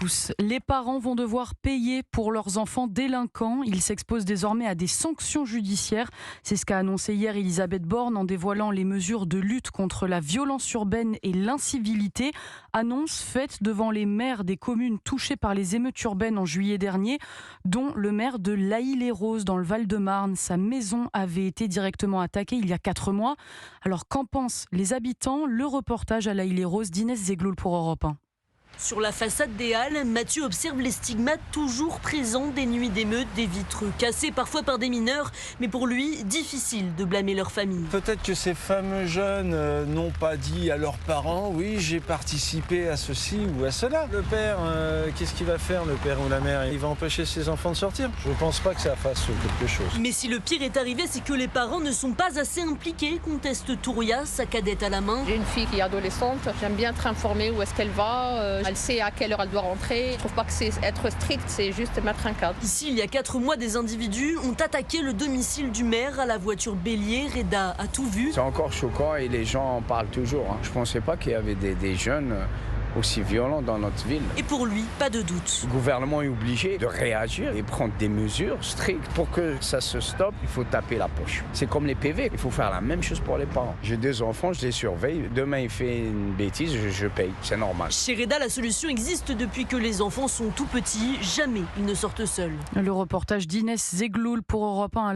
tous. Les parents vont devoir payer pour leurs enfants délinquants. Ils s'exposent désormais à des sanctions judiciaires. C'est ce qu'a annoncé hier Elisabeth Borne en dévoilant les mesures de lutte contre la violence urbaine et l'incivilité. Annonce faite devant les maires des communes touchées par les émeutes urbaines en juillet dernier, dont le maire de L'Haÿ-les-Roses dans le Val-de-Marne. Sa maison avait été directement attaquée il y a 4 mois. Alors qu'en pensent les habitants? Le reportage à L'Haÿ-les-Roses d'Inès Zegloul pour Europe 1. Sur la façade des halles, Mathieu observe les stigmates toujours présents des nuits d'émeutes, des vitres cassées parfois par des mineurs. Mais pour lui, difficile de blâmer leur famille. Peut-être que ces fameux jeunes n'ont pas dit à leurs parents « oui, j'ai participé à ceci ou à cela ». Le père, qu'est-ce qu'il va faire, le père ou la mère? Il va empêcher ses enfants de sortir? Je ne pense pas que ça fasse quelque chose. Mais si le pire est arrivé, c'est que les parents ne sont pas assez impliqués, conteste Touria, sa cadette à la main. J'ai une fille qui est adolescente, j'aime bien être informée où est-ce qu'elle va. Elle sait à quelle heure elle doit rentrer. Je trouve pas que c'est être strict, c'est juste mettre un cadre. Ici, il y a 4 mois, des individus ont attaqué le domicile du maire à la voiture bélier. Reda a tout vu. C'est encore choquant et les gens en parlent toujours. Je pensais pas qu'il y avait des jeunes aussi violents dans notre ville. Et pour lui, pas de doute. Le gouvernement est obligé de réagir et prendre des mesures strictes. Pour que ça se stoppe, il faut taper la poche. C'est comme les PV, il faut faire la même chose pour les parents. J'ai 2 enfants, je les surveille. Demain, il fait une bêtise, je paye. C'est normal. Chez Reda, la solution existe depuis que les enfants sont tout petits. Jamais ils ne sortent seuls. Le reportage d'Inès Zegloul pour Europe 1.